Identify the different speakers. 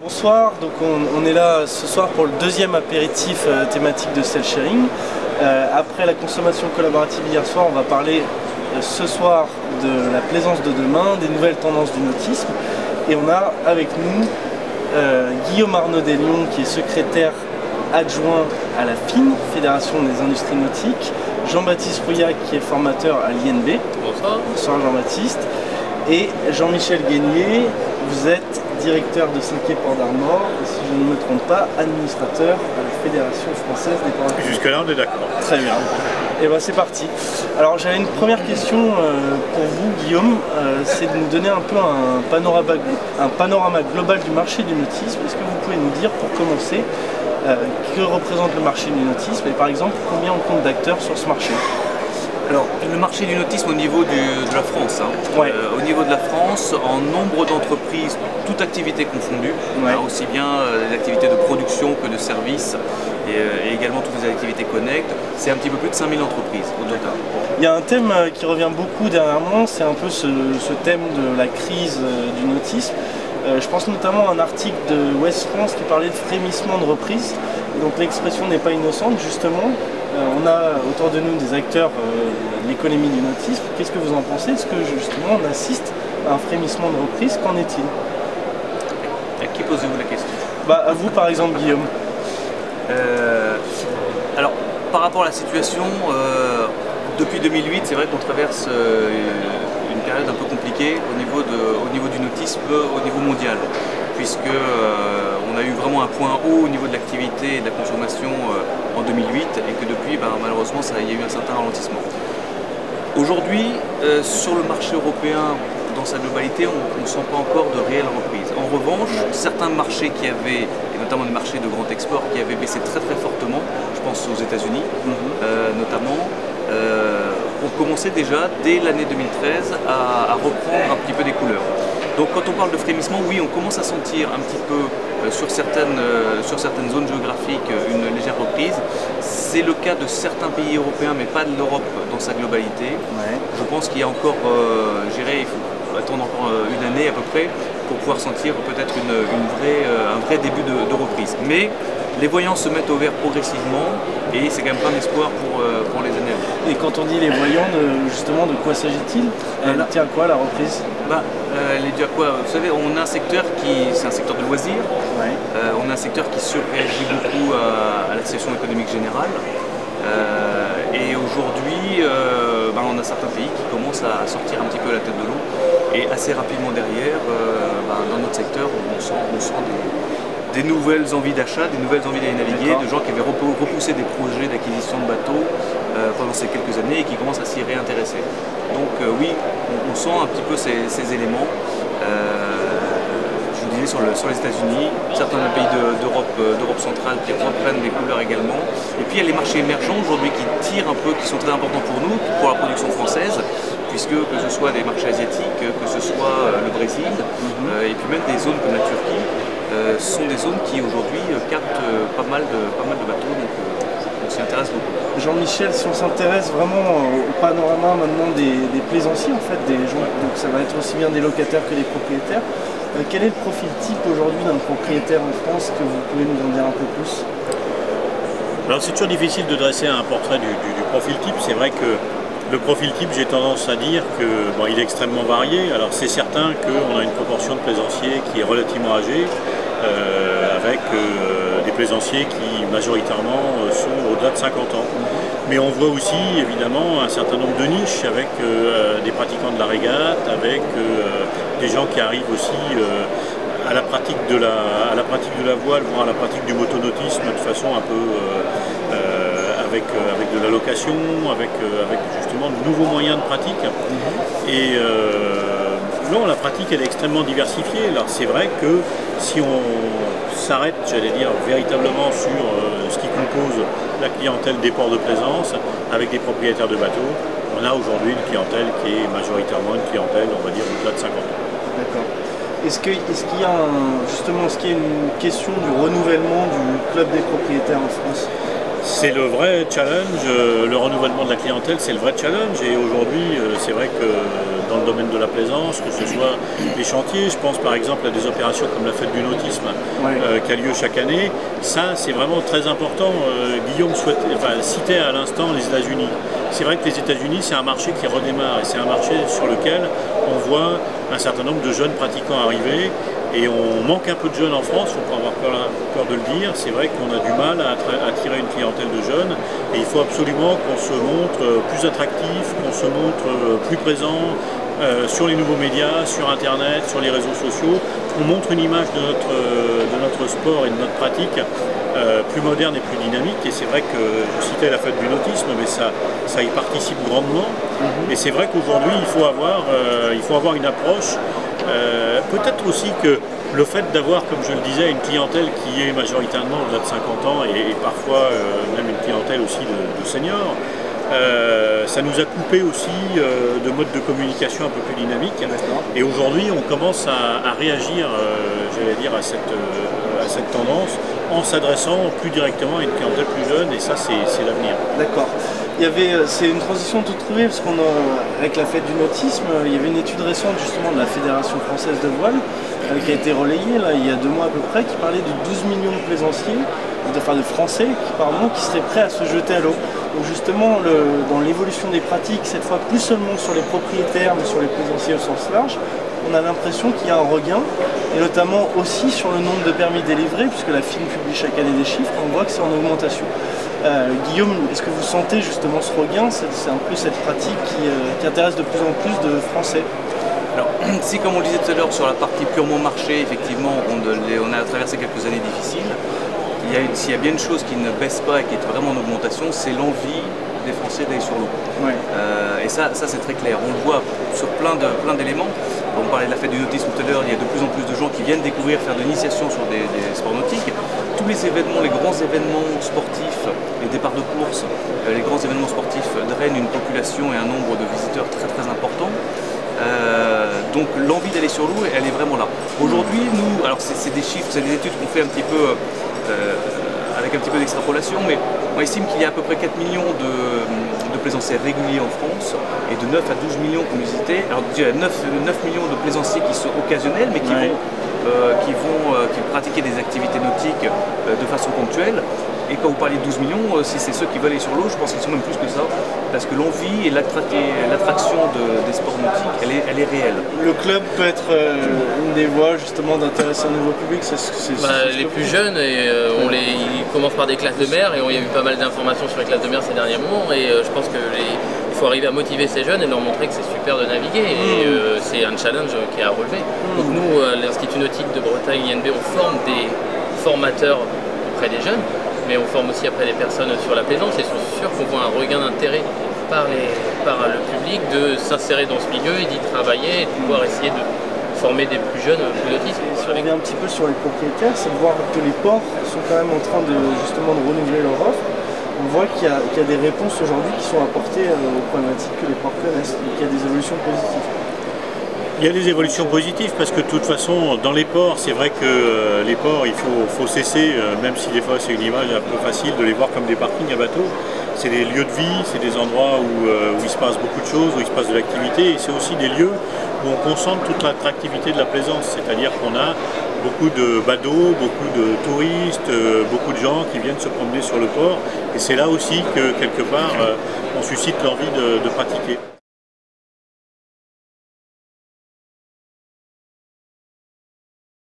Speaker 1: Bonsoir, donc on est là ce soir pour le deuxième apéritif thématique de Sail Sharing. Après la consommation collaborative hier soir, on va parler ce soir de la plaisance de demain, des nouvelles tendances du nautisme. Et on a avec nous Guillaume Arnaud Deslions qui est secrétaire adjoint à la FIN, Fédération des Industries Nautiques, Jean-Baptiste Rouillac qui est formateur à l'INB.
Speaker 2: Bonsoir.
Speaker 1: Bonsoir Jean-Baptiste. Et Jean-Michel Guénier, vous êtes directeur de Cinquier Port d'Armor, et si je ne me trompe pas, administrateur à la Fédération Française des Ports Aquatiques.
Speaker 2: Jusque-là, on est d'accord.
Speaker 1: Très bien. Et bien c'est parti. Alors j'avais une première question pour vous, Guillaume, c'est de nous donner un peu un panorama global du marché du nautisme. Est-ce que vous pouvez nous dire, pour commencer, que représente le marché du nautisme et par exemple combien on compte d'acteurs sur ce marché?
Speaker 3: Alors, le marché du nautisme au niveau de la France.
Speaker 1: Ouais.
Speaker 3: Au niveau de la France, en nombre d'entreprises, toute activité confondue,
Speaker 1: Ouais.
Speaker 3: aussi bien les activités de production que de services, et également toutes les activités connectes, c'est un petit peu plus de 5000 entreprises au total.
Speaker 1: Il y a un thème qui revient beaucoup dernièrement, c'est un peu ce thème de la crise du nautisme. Je pense notamment à un article de Ouest France qui parlait de frémissement de reprise. Donc l'expression n'est pas innocente, justement. On a autour de nous des acteurs de l'économie du nautisme. Qu'est-ce que vous en pensez? Est-ce que justement on assiste à un frémissement de reprise? Qu'en est-il?
Speaker 3: À qui posez-vous la question?
Speaker 1: À vous par exemple, Guillaume.
Speaker 3: Alors, par rapport à la situation, depuis 2008, c'est vrai qu'on traverse une période un peu compliquée au niveau du nautisme, au niveau mondial, puisque on a eu vraiment un point haut au niveau de l'activité et de la consommation en 2008, et que depuis, malheureusement, il y a eu un certain ralentissement. Aujourd'hui, sur le marché européen, dans sa globalité, on ne sent pas encore de réelle reprise. En revanche, certains marchés qui avaient, et notamment les marchés de grand export, qui avaient baissé très très fortement, je pense aux États-Unis notamment, ont commencé déjà, dès l'année 2013, à reprendre un petit peu des couleurs. Donc quand on parle de frémissement, oui, on commence à sentir un petit peu sur certaines zones géographiques une légère reprise. C'est le cas de certains pays européens, mais pas de l'Europe dans sa globalité.
Speaker 1: Ouais.
Speaker 3: Je pense qu'il y a encore, il faut attendre encore une année à peu près pour pouvoir sentir peut-être un vrai début de reprise. Mais les voyants se mettent au vert progressivement et c'est quand même plein d'espoir pour les années à venir.
Speaker 1: Et quand on dit les voyants, justement, de quoi s'agit-il? Elle tient à quoi la reprise?
Speaker 3: Elle est due à quoi? Vous savez, on a un secteur c'est un secteur de loisirs.
Speaker 1: Ouais.
Speaker 3: On a un secteur qui surréagit beaucoup à la situation économique générale. Et aujourd'hui, on a certains pays qui commencent à sortir un petit peu la tête de l'eau. Et assez rapidement derrière, dans notre secteur, on sent des nouvelles envies d'achat, des nouvelles envies d'aller naviguer, de gens qui avaient repoussé des projets d'acquisition de bateaux pendant ces quelques années et qui commencent à s'y réintéresser. Donc oui, on sent un petit peu ces éléments. Je vous disais sur les États-Unis, certains pays d'Europe centrale qui reprennent des couleurs également. Et puis il y a les marchés émergents aujourd'hui qui tirent un peu, qui sont très importants pour nous, pour la production française, puisque que ce soit des marchés asiatiques, que ce soit le Brésil, et puis même des zones comme la Turquie, sont des zones qui aujourd'hui captent pas mal de bateaux, donc on s'y intéresse beaucoup.
Speaker 1: Jean-Michel, si on s'intéresse vraiment au panorama maintenant des plaisanciers, en fait, des gens, donc ça va être aussi bien des locataires que des propriétaires, quel est le profil type aujourd'hui d'un propriétaire en France, que vous pouvez nous en dire un peu plus?
Speaker 2: Alors c'est toujours difficile de dresser un portrait du profil type. C'est vrai que le profil type, j'ai tendance à dire qu'il est extrêmement varié. Alors c'est certain qu'on a une proportion de plaisanciers qui est relativement âgée, avec des plaisanciers qui majoritairement sont au-delà de 50 ans. Mais on voit aussi évidemment un certain nombre de niches avec des pratiquants de la régate, avec des gens qui arrivent aussi à la pratique de la voile, voire à la pratique du motonautisme de façon un peu avec de la location, avec justement de nouveaux moyens de pratique. Et non, la pratique elle est extrêmement diversifiée. Alors c'est vrai que si on s'arrête, j'allais dire, véritablement sur ce qui compose la clientèle des ports de plaisance, avec des propriétaires de bateaux, on a aujourd'hui une clientèle qui est majoritairement une clientèle, on va dire, au-delà de 50 ans.
Speaker 1: D'accord. Est-ce qu'il y a une question du renouvellement du club des propriétaires en France?
Speaker 2: C'est le vrai challenge, le renouvellement de la clientèle, c'est le vrai challenge. Et aujourd'hui, c'est vrai que dans le domaine de la plaisance, que ce soit les chantiers. Je pense par exemple à des opérations comme la fête du nautisme qui a lieu chaque année. Ça, c'est vraiment très important. Guillaume citait à l'instant les États-Unis. C'est vrai que les États-Unis, c'est un marché qui redémarre et c'est un marché sur lequel on voit un certain nombre de jeunes pratiquants arriver. Et on manque un peu de jeunes en France, il ne faut pas avoir peur de le dire. C'est vrai qu'on a du mal à attirer une clientèle de jeunes et il faut absolument qu'on se montre plus attractif, qu'on se montre plus présent sur les nouveaux médias, sur Internet, sur les réseaux sociaux. On montre une image de notre sport et de notre pratique plus moderne et plus dynamique. Et c'est vrai que je citais la fête du nautisme, mais ça y participe grandement. Et c'est vrai qu'aujourd'hui, il faut avoir une approche. Peut-être aussi que le fait d'avoir, comme je le disais, une clientèle qui est majoritairement au-delà de 50 ans et parfois même une clientèle aussi de seniors, ça nous a coupé aussi de modes de communication un peu plus dynamiques. Et aujourd'hui, on commence à réagir, j'allais dire, à cette tendance en s'adressant plus directement à une clientèle plus jeune, et ça, c'est l'avenir.
Speaker 1: D'accord. C'est une transition toute trouvée, parce avec la fête du nautisme, il y avait une étude récente justement de la Fédération française de voile qui a été relayée là, il y a 2 mois à peu près, qui parlait de 12 millions de plaisanciers, de Français qui seraient prêts à se jeter à l'eau. Donc justement, dans l'évolution des pratiques, cette fois plus seulement sur les propriétaires, mais sur les plaisanciers au sens large, on a l'impression qu'il y a un regain, et notamment aussi sur le nombre de permis délivrés, puisque la FIN publie chaque année des chiffres, on voit que c'est en augmentation. Guillaume, est-ce que vous sentez justement ce regain? C'est un peu cette pratique qui intéresse de plus en plus de Français.
Speaker 3: Alors, si comme on le disait tout à l'heure sur la partie purement marché, effectivement, on a traversé quelques années difficiles. S'il y a bien une chose qui ne baisse pas et qui est vraiment en augmentation, c'est l'envie des Français d'aller sur l'eau. Ouais. Et ça c'est très clair. On le voit sur plein d'éléments. On parlait de la fête du nautisme tout à l'heure, il y a de plus en plus de gens qui viennent découvrir, faire de l'initiation sur des sports nautiques. Tous les événements, les grands événements sportifs, les départs de course, les grands événements sportifs drainent une population et un nombre de visiteurs très très important. Donc l'envie d'aller sur l'eau, elle est vraiment là. Aujourd'hui, nous, alors c'est des chiffres, c'est des études qu'on fait un petit peu avec un petit peu d'extrapolation, mais on estime qu'il y a à peu près 4 millions de plaisanciers réguliers en France et de 9 à 12 millions comme visité. Alors 9 millions de plaisanciers qui sont occasionnels, mais qui vont pratiquer des activités nautiques de façon ponctuelle. Et quand vous parlez de 12 millions, si c'est ceux qui veulent aller sur l'eau, je pense qu'ils sont même plus que ça, parce que l'envie et l'attraction des sports nautiques, elle est réelle.
Speaker 1: Le club peut être une des voies justement d'intéresser un nouveau public.
Speaker 4: Les plus jeunes, ils commencent par des classes de mer, et il y a eu pas mal d'informations sur les classes de mer ces derniers mois, et je pense qu'il faut arriver à motiver ces jeunes et leur montrer que c'est super de naviguer, et c'est un challenge qui est à relever. Donc nous, l'Institut Nautique de Bretagne, INB, on forme des formateurs auprès des jeunes, mais on forme aussi après des personnes sur la plaisance, et c'est sûr qu'on voit un regain d'intérêt par le public de s'insérer dans ce milieu et d'y travailler et de pouvoir essayer de former des plus jeunes plus nautistes.
Speaker 1: Si on revient un petit peu sur les propriétaires, c'est de voir que les ports sont quand même en train de renouveler leur offre. On voit qu'il y a des réponses aujourd'hui qui sont apportées aux problématiques que les ports connaissent, et qu'il y a des évolutions positives.
Speaker 2: Il y a des évolutions positives parce que de toute façon, dans les ports, c'est vrai que les ports, il faut cesser, même si des fois c'est une image un peu facile, de les voir comme des parkings à bateaux. C'est des lieux de vie, c'est des endroits où il se passe beaucoup de choses, où il se passe de l'activité, et c'est aussi des lieux où on concentre toute l'attractivité de la plaisance, c'est-à-dire qu'on a beaucoup de badauds, beaucoup de touristes, beaucoup de gens qui viennent se promener sur le port, et c'est là aussi que quelque part on suscite l'envie de pratiquer.